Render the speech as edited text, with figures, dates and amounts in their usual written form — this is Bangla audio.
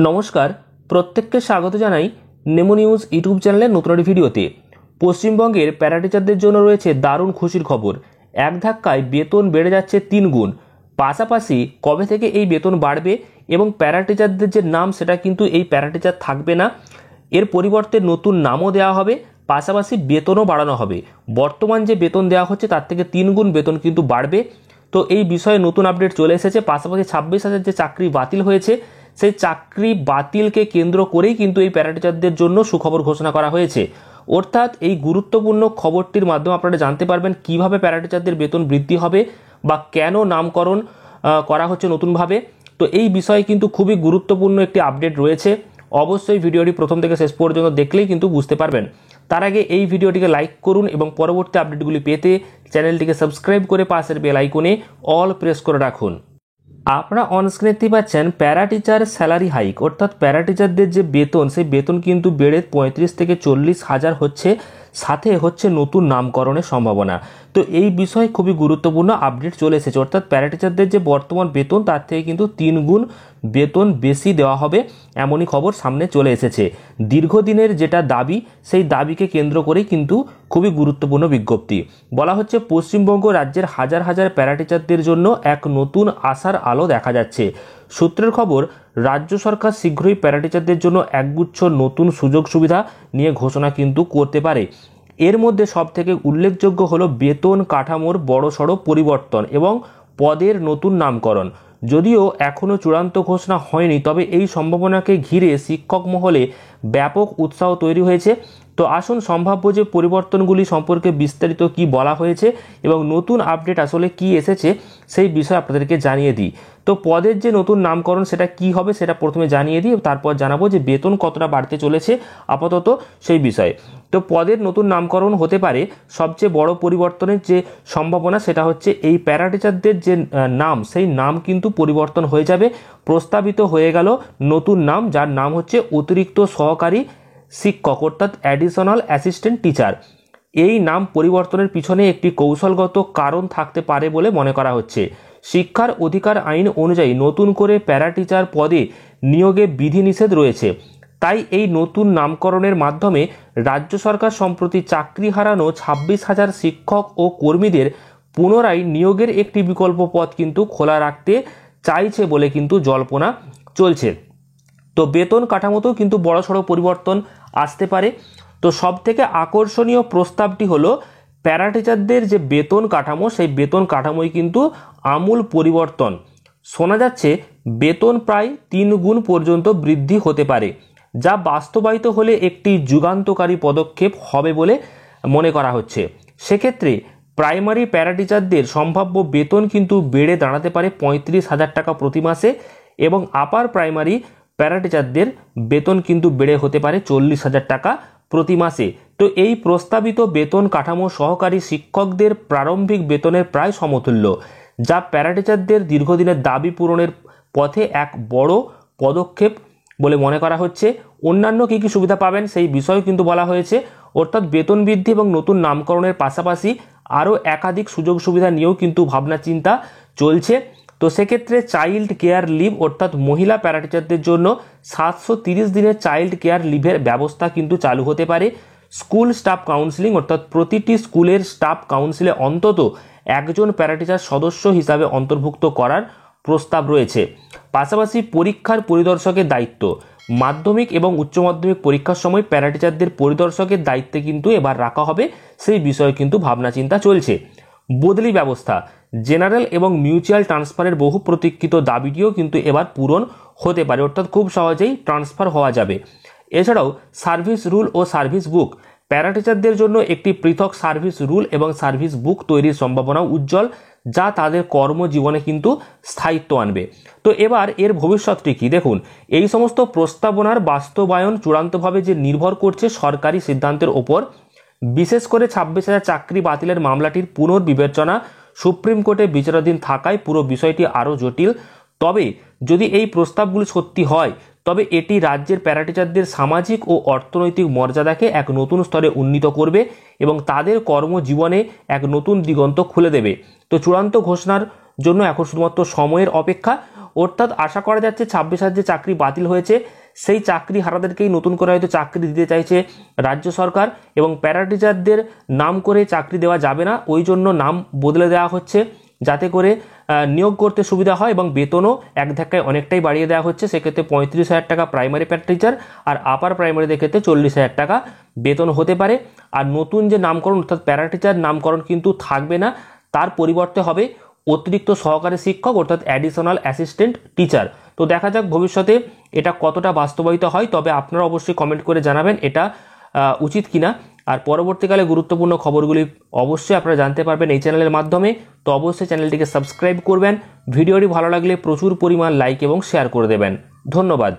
নমস্কার, প্রত্যেককে স্বাগত জানাই নেমো নিউজ ইউটিউব চ্যানেলের নতুন একটি ভিডিওতে। পশ্চিমবঙ্গের প্যারা টিচারদের জন্য রয়েছে দারুণ খুশির খবর। এক ধাক্কায় বেতন বেড়ে যাচ্ছে 3 গুণ। পাশাপাশি কবে থেকে এই বেতন বাড়বে এবং প্যারা টিচারদের যে নাম সেটা কিন্তু এই প্যারা টিচার থাকবে না, এর পরিবর্তে নতুন নামও দেওয়া হবে, পাশাপাশি বেতনও বাড়ানো হবে। বর্তমান যে বেতন দেওয়া হচ্ছে তার থেকে 3 গুণ বেতন কিন্তু বাড়বে। তো এই বিষয়ে নতুন আপডেট চলে এসেছে। পাশাপাশি 26,000 যে চাকরি বাতিল হয়েছে সেই চাকরি বাতিলকে কেন্দ্র করেই কিন্তু এই প্যারা টিচারদের জন্য সুখবর ঘোষণা করা হয়েছে। অর্থাৎ এই গুরুত্বপূর্ণ খবরটির মাধ্যমে আপনারা জানতে পারবেন কিভাবে প্যারা টিচারদের বেতন বৃদ্ধি হবে বা কেন নামকরণ করা হচ্ছে নতুনভাবে। তো এই বিষয়ে কিন্তু খুবই গুরুত্বপূর্ণ একটি আপডেট রয়েছে। অবশ্যই ভিডিওটি প্রথম থেকে শেষ পর্যন্ত দেখলেই কিন্তু বুঝতে পারবেন। তার আগে এই ভিডিওটিকে লাইক করুন এবং পরবর্তী আপডেটগুলি পেতে চ্যানেলটিকে সাবস্ক্রাইব করে পাশের বেল আইকনে অল প্রেস করে রাখুন। আপনারা অনস্ক্রিনে দেখতে পাচ্ছেন প্যারা টিচার স্যালারি হাইক, অর্থাৎ প্যারা টিচারদের যে বেতন সেই বেতন কিন্তু বেড়ে 35 থেকে 40 হাজার হচ্ছে, সাথে হচ্ছে নতুন নামকরণের সম্ভাবনা। তো এই বিষয়ে খুবই গুরুত্বপূর্ণ আপডেট চলে এসেছে। অর্থাৎ প্যারা টিচারদের যে বর্তমান বেতন তার থেকে কিন্তু 3 গুণ বেতন বেশি দেওয়া হবে, এমনই খবর সামনে চলে এসেছে। দীর্ঘদিনের যেটা দাবি সেই দাবিকে কেন্দ্র করেই কিন্তু খুবই গুরুত্বপূর্ণ বিজ্ঞপ্তি। বলা হচ্ছে পশ্চিমবঙ্গ রাজ্যের হাজার হাজার প্যারা টিচারদের জন্য এক নতুন আশার আলো দেখা যাচ্ছে। সূত্রের খবর, রাজ্য সরকার শীঘ্রই প্যারা টিচারদের জন্য একগুচ্ছ নতুন সুযোগ সুবিধা নিয়ে ঘোষণা কিন্তু করতে পারে। এর মধ্যে সবথেকে উল্লেখযোগ্য হলো বেতন কাঠামোর বড়সড় পরিবর্তন এবং পদের নতুন নামকরণ। যদিও এখনও চূড়ান্ত ঘোষণা হয়নি, তবে এই সম্ভাবনাকে ঘিরে শিক্ষক মহলে ব্যাপক উৎসাহ তৈরি হয়েছে। তো আসুন সম্ভাব্য যে পরিবর্তনগুলি সম্পর্কে বিস্তারিত কি বলা হয়েছে এবং নতুন আপডেট আসলে কি এসেছে সেই বিষয়ে আপনাদেরকে জানিয়ে দিই। তো পদের যে নতুন নামকরণ সেটা কি হবে সেটা প্রথমে জানিয়ে দিই, তারপর জানাবো যে বেতন কতটা বাড়তে চলেছে আপাতত সেই বিষয়ে। তো পদের নতুন নামকরণ হতে পারে। সবচেয়ে বড় পরিবর্তনের যে সম্ভাবনা সেটা হচ্ছে এই প্যারা টিচারদের যে নাম সেই নাম কিন্তু পরিবর্তন হয়ে যাবে। প্রস্তাবিত হয়ে গেল নতুন নাম, যার নাম হচ্ছে অতিরিক্ত সহকারী শিক্ষক, অর্থাৎ অ্যাডিশনাল অ্যাসিস্ট্যান্ট টিচার। এই নাম পরিবর্তনের পিছনে একটি কৌশলগত কারণ থাকতে পারে বলে মনে করা হচ্ছে। শিক্ষার অধিকার আইন অনুযায়ী নতুন করে প্যারা টিচার পদে নিয়োগে বিধিনিষেধ রয়েছে। তাই এই নতুন নামকরণের মাধ্যমে রাজ্য সরকার সম্প্রতি চাকরি হারানো 26,000 শিক্ষক ও কর্মীদের পুনরায় নিয়োগের একটি বিকল্প পথ কিন্তু খোলা রাখতে চাইছে বলে কিন্তু জল্পনা চলছে। তো বেতন কাঠামোতেও কিন্তু বড়সড় পরিবর্তন আসতে পারে। তো সবথেকে আকর্ষণীয় প্রস্তাবটি হলো প্যারা টিচারদের যে বেতন কাঠামো সেই বেতন কাঠামোয় কিন্তু আমূল পরিবর্তন। শোনা যাচ্ছে বেতন প্রায় 3 গুণ পর্যন্ত বৃদ্ধি হতে পারে, যা বাস্তবায়িত হলে একটি যুগান্তকারী পদক্ষেপ হবে বলে মনে করা হচ্ছে। সেক্ষেত্রে প্রাইমারি প্যারা টিচারদের সম্ভাব্য বেতন কিন্তু বেড়ে দাঁড়াতে পারে 35,000 টাকা প্রতি মাসে এবং আপার প্রাইমারি প্যারা টিচারদের বেতন কিন্তু বেড়ে হতে পারে 40,000 টাকা প্রতি মাসে। তো এই প্রস্তাবিত বেতন কাঠামো সহকারী শিক্ষকদের প্রারম্ভিক বেতনের প্রায় সমতুল্য, যা প্যারা টিচারদের দীর্ঘদিনের দাবি পূরণের পথে এক বড় পদক্ষেপ বলে মনে করা হচ্ছে। অন্যান্য কী কী সুবিধা পাবেন সেই বিষয়েও কিন্তু বলা হয়েছে। অর্থাৎ বেতন বৃদ্ধি এবং নতুন নামকরণের পাশাপাশি আরও একাধিক সুযোগ সুবিধা নিয়েও কিন্তু ভাবনা চিন্তা চলছে। তো সেক্ষেত্রে চাইল্ড কেয়ার লিভ, অর্থাৎ মহিলা প্যারা টিচারদের জন্য 730 দিনের চাইল্ড কেয়ার লিভের ব্যবস্থা কিন্তু চালু হতে পারে। স্কুল স্টাফ কাউন্সিলিং, অর্থাৎ প্রতিটি স্কুলের স্টাফ কাউন্সিলে অন্তত একজন প্যারা টিচার সদস্য হিসাবে অন্তর্ভুক্ত করার প্রস্তাব রয়েছে। পাশাপাশি পরীক্ষার পরিদর্শকের দায়িত্ব, মাধ্যমিক এবং উচ্চ মাধ্যমিক পরীক্ষার সময় প্যারা টিচারদের পরিদর্শকের দায়িত্বে কিন্তু এবার রাখা হবে, সেই বিষয়ে কিন্তু ভাবনা চিন্তা চলছে। বদলি ব্যবস্থা, জেনারেল এবং মিউচুয়াল ট্রান্সফারের বহু প্রতীক্ষিত দাবিটিও কিন্তু এবার পূরণ হতে পারে, অর্থাৎ খুব সহজেই ট্রান্সফার হওয়া যাবে। এছাড়াও সার্ভিস রুল ও সার্ভিস বুক, প্যারা টিচারদের জন্য একটি পৃথক সার্ভিস রুল এবং সার্ভিস বুক তৈরির সম্ভাবনা উজ্জ্বল, যা তাদের কর্মজীবনে কিন্তু স্থায়িত্ব আনবে। তো এবার এর ভবিষ্যৎটি কি দেখুন। এই সমস্ত প্রস্তাবনার বাস্তবায়ন চূড়ান্তভাবে যে নির্ভর করছে সরকারি সিদ্ধান্তের ওপর। বিশেষ করে 26,000 চাকরি বাতিলের মামলাটির পুনর্বিবেচনা সুপ্রিম কোর্টে বিচারাধীন থাকায় পুরো বিষয়টি আরও জটিল। তবে যদি এই প্রস্তাবগুলি সত্যি হয় তবে এটি রাজ্যের প্যারা টিচারদের সামাজিক ও অর্থনৈতিক মর্যাদাকে এক নতুন স্তরে উন্নীত করবে এবং তাদের কর্মজীবনে এক নতুন দিগন্ত খুলে দেবে। তো চূড়ান্ত ঘোষণার জন্য এখন শুধুমাত্র সময়ের অপেক্ষা। অর্থাৎ আশা করা যাচ্ছে 26,000 যে চাকরি বাতিল হয়েছে সেই চাকরি হারাদেরকেই নতুন করে হয়তো চাকরি দিতে চাইছে রাজ্য সরকার, এবং প্যারা টিচারদের নাম করে চাকরি দেওয়া যাবে না, ওই জন্য নাম বদলে দেওয়া হচ্ছে যাতে করে নিয়োগ করতে সুবিধা হয়, এবং বেতনও এক ধাক্কায় অনেকটাই বাড়িয়ে দেওয়া হচ্ছে। সেক্ষেত্রে 35,000 টাকা প্রাইমারি প্যারা টিচার আর আপার প্রাইমারিদের ক্ষেত্রে 40,000 টাকা বেতন হতে পারে। আর নতুন যে নামকরণ অর্থাৎ প্যারা টিচার নামকরণ কিন্তু থাকবে না, তার পরিবর্তে হবে অতিরিক্ত সহকারী শিক্ষক অর্থাৎ অ্যাডিশনাল অ্যাসিস্ট্যান্ট টিচার। তো দেখা যাক ভবিষ্যতে এটা কতটা বাস্তবায়িত হয়, তবে আপনারা অবশ্যই কমেন্ট করে জানাবেন এটা উচিত কিনা। আর পরবর্তীকালে গুরুত্বপূর্ণ খবরগুলি অবশ্যই আপনারা জানতে পারবেন এই চ্যানেলের মাধ্যমে। তো অবশ্যই চ্যানেলটিকে সাবস্ক্রাইব করবেন, ভিডিওটি ভালো লাগলে প্রচুর পরিমাণ লাইক এবং শেয়ার করে দেবেন। ধন্যবাদ।